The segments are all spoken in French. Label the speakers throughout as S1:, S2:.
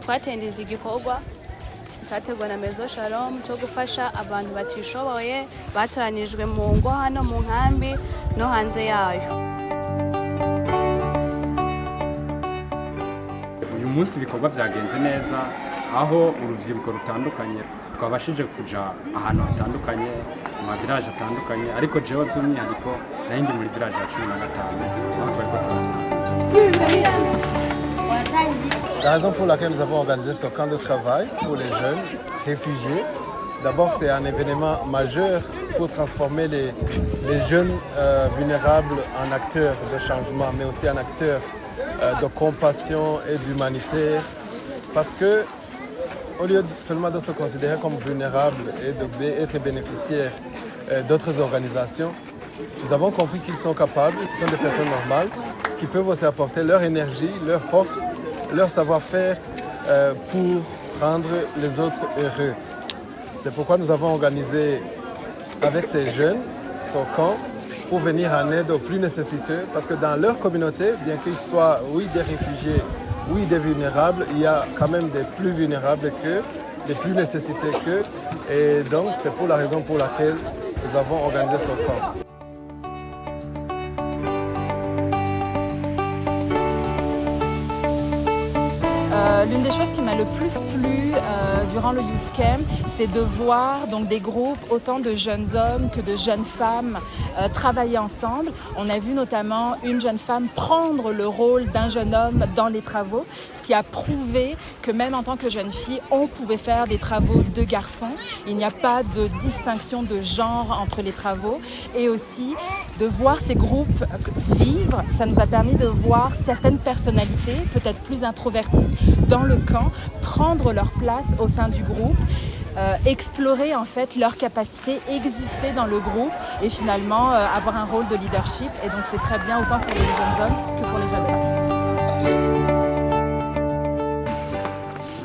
S1: twatendeje igikorwa cyategwa na Maison Shalom cyo gufasha abantu batishoboye batoranijwe mu ngo hano mu nkambi no hanze yayo.
S2: Uyu munsi ibikorwa byagenze neza aho urubyiruko rutandukanye twabashije kuja ahantu hatandukanye mu village atandukanye, ariko jewe by'umwihariko nahindi muri village ya 15 aho twariko turasanga.
S3: La raison pour laquelle nous avons organisé ce camp de travail pour les jeunes réfugiés, d'abord c'est un événement majeur pour transformer les jeunes vulnérables en acteurs de changement, mais aussi en acteurs de compassion et d'humanitaire, parce que au lieu seulement de se considérer comme vulnérables et d'être bénéficiaires d'autres organisations, nous avons compris qu'ils sont capables, ce sont des personnes normales, qui peuvent aussi apporter leur énergie, leur force, leur savoir-faire pour rendre les autres heureux. C'est pourquoi nous avons organisé avec ces jeunes ce camp pour venir en aide aux plus nécessiteux, parce que dans leur communauté, bien qu'ils soient oui des réfugiés, oui des vulnérables, il y a quand même des plus vulnérables qu'eux, des plus nécessités qu'eux, et donc c'est pour la raison pour laquelle nous avons organisé ce camp.
S4: L'une des choses qui m'a le plus plu durant le Youth Camp, c'est de voir donc des groupes, autant de jeunes hommes que de jeunes femmes travailler ensemble. On a vu notamment une jeune femme prendre le rôle d'un jeune homme dans les travaux, ce qui a prouvé que même en tant que jeune fille, on pouvait faire des travaux de garçons. Il n'y a pas de distinction de genre entre les travaux. Et aussi, de voir ces groupes vivre, ça nous a permis de voir certaines personnalités, peut-être plus introverties, dans le camp, prendre leur place au sein du groupe, explorer en fait leurs capacités, exister dans le groupe et finalement avoir un rôle de leadership. Et donc c'est très bien autant pour les jeunes hommes que pour les jeunes femmes.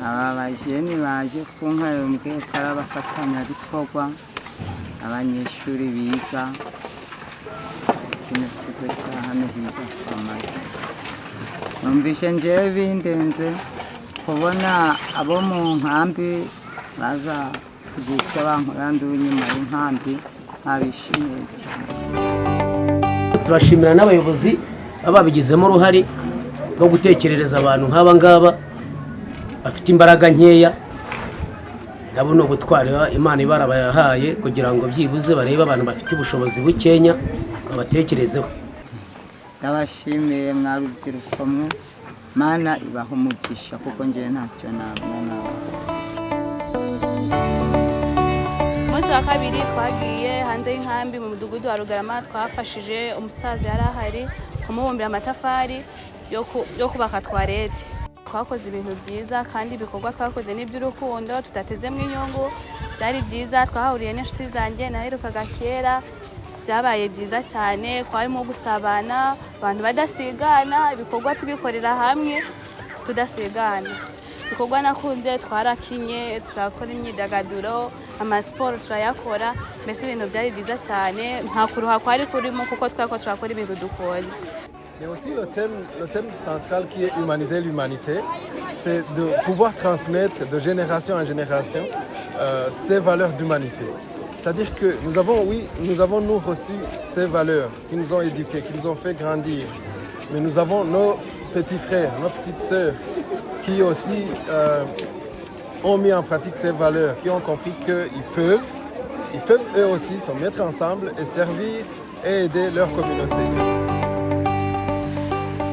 S5: Abajeni baje kunkarumke karabafatanya bikorwa abanyeshuri biga kino kigo cyahano higa Somalia. Numvishe njewe bindenze kubona abo mu nkambi baza kugira bankuranda nyuma y'inkambi abishimiye cyane.
S6: Turashimira n'abayobozi babigizemo uruhare rwo gutekerereza abantu nk'aba ngaba bafite imbaraga nkeya, nabo no gutwara Imana ibarabayahaye kugira ngo byibuze barebe abantu bafite ubushobozi bukenya babatekerezeho.
S5: Ndabashimiye mwarubyiruko mwe, Mana ibaho umugisha kuko ngiye ntacyo nabona.
S1: Umunsi wa kabiri twagiye hanze y'inkambi mu mudugudu wa Rugarama, twafashije umusaza yari ahari kumubumbira amatafari yo kubaka toilette. Twakoze ibintu byiza kandi ibikorwa twakoze n'iby'urukundo tutatezemo inyungu, byari byiza. Twahuriye n'inshuti zanjye naherukaga kera, byabaye byiza cyane, twarimo gusabana, abantu badasigana, ibikorwa tubikorera hamwe tudasigana. Ibikorwa nakunze, twarakinye, turakora imyidagaduro, amasiporo turayakora, mbese ibintu byari byiza cyane, nta kuruha kwari kurimo kuko twako turakora ibintu dukunze.
S3: Mais aussi le thème central qui est humaniser l'humanité, c'est de pouvoir transmettre de génération en génération ces valeurs d'humanité. C'est-à-dire que nous avons reçu ces valeurs qui nous ont éduqués, qui nous ont fait grandir. Mais nous avons nos petits frères, nos petites sœurs qui aussi ont mis en pratique ces valeurs, qui ont compris qu'ils peuvent eux aussi se mettre ensemble et servir et aider leur communauté.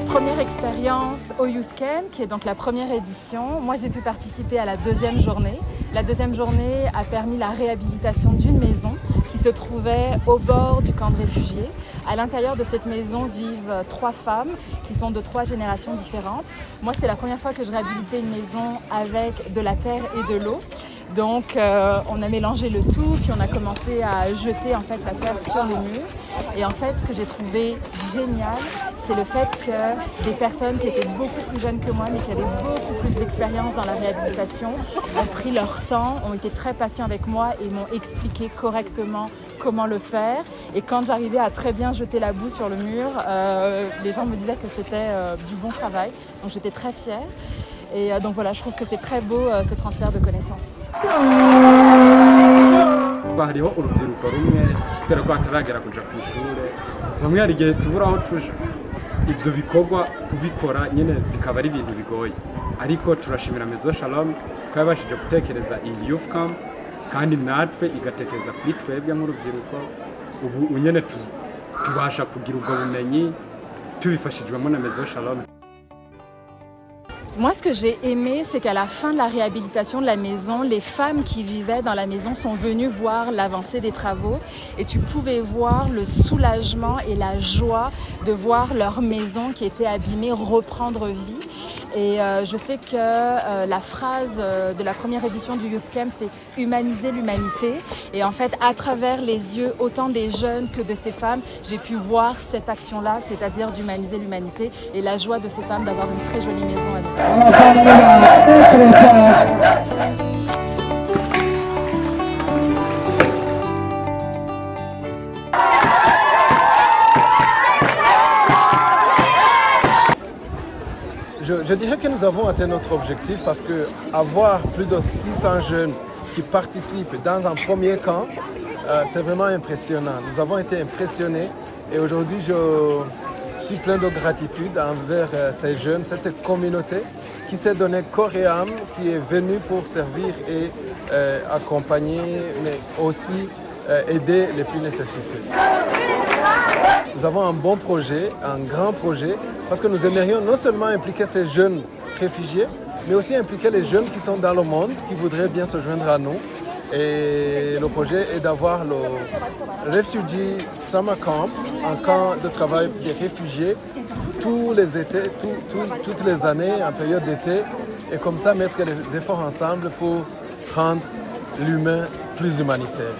S4: Première expérience au Youth Camp, qui est donc la première édition. Moi, j'ai pu participer à la deuxième journée. La deuxième journée a permis la réhabilitation d'une maison qui se trouvait au bord du camp de réfugiés. À l'intérieur de cette maison vivent 3 femmes qui sont de 3 générations différentes. Moi, c'est la première fois que je réhabilitais une maison avec de la terre et de l'eau. Donc on a mélangé le tout, puis on a commencé à jeter en fait la terre sur les murs. Et en fait, ce que j'ai trouvé génial, c'est le fait que des personnes qui étaient beaucoup plus jeunes que moi, mais qui avaient beaucoup plus d'expérience dans la réhabilitation, ont pris leur temps, ont été très patients avec moi et m'ont expliqué correctement comment le faire. Et quand j'arrivais à très bien jeter la boue sur le mur, les gens me disaient que c'était du bon travail. Donc j'étais très fière. Et donc voilà, je trouve que c'est très beau ce transfert de connaissances.
S2: hariho urubyiruko rumwe kubera ko hataragera kuja ku ishure bamwe hari igihe tubura aho tuja ivyo bikorwa kubikora nyene bikaba ari ibintu bigoye ariko turashimira Maison Shalom ko yabashije gutekereza iyi youth camp kandi natwe igatekereza kuri twebwe nk'urubyiruko ubu nyene tubasha kugira ubwo bumenyi tubifashijwemo na Maison Shalom.
S4: Moi, ce que j'ai aimé, c'est qu'à la fin de la réhabilitation de la maison, les femmes qui vivaient dans la maison sont venues voir l'avancée des travaux et tu pouvais voir le soulagement et la joie de voir leur maison qui était abîmée reprendre vie. Et je sais que la phrase de la première édition du Youth Camp, c'est « humaniser l'humanité ». Et en fait, à travers les yeux autant des jeunes que de ces femmes, j'ai pu voir cette action-là, c'est-à-dire d'humaniser l'humanité et la joie de ces femmes d'avoir une très jolie maison à vivre.
S3: Je dirais que nous avons atteint notre objectif parce que avoir plus de 600 jeunes qui participent dans un premier camp, c'est vraiment impressionnant. Nous avons été impressionnés et aujourd'hui je suis plein de gratitude envers ces jeunes, cette communauté qui s'est donné corps et âme, qui est venue pour servir et accompagner, mais aussi aider les plus nécessités. Nous avons un bon projet, un grand projet, parce que nous aimerions non seulement impliquer ces jeunes réfugiés, mais aussi impliquer les jeunes qui sont dans le monde, qui voudraient bien se joindre à nous. Et le projet est d'avoir le Refugee Summer Camp, un camp de travail des réfugiés, tous les étés, toutes les années, en période d'été, et comme ça mettre les efforts ensemble pour rendre l'humain plus humanitaire.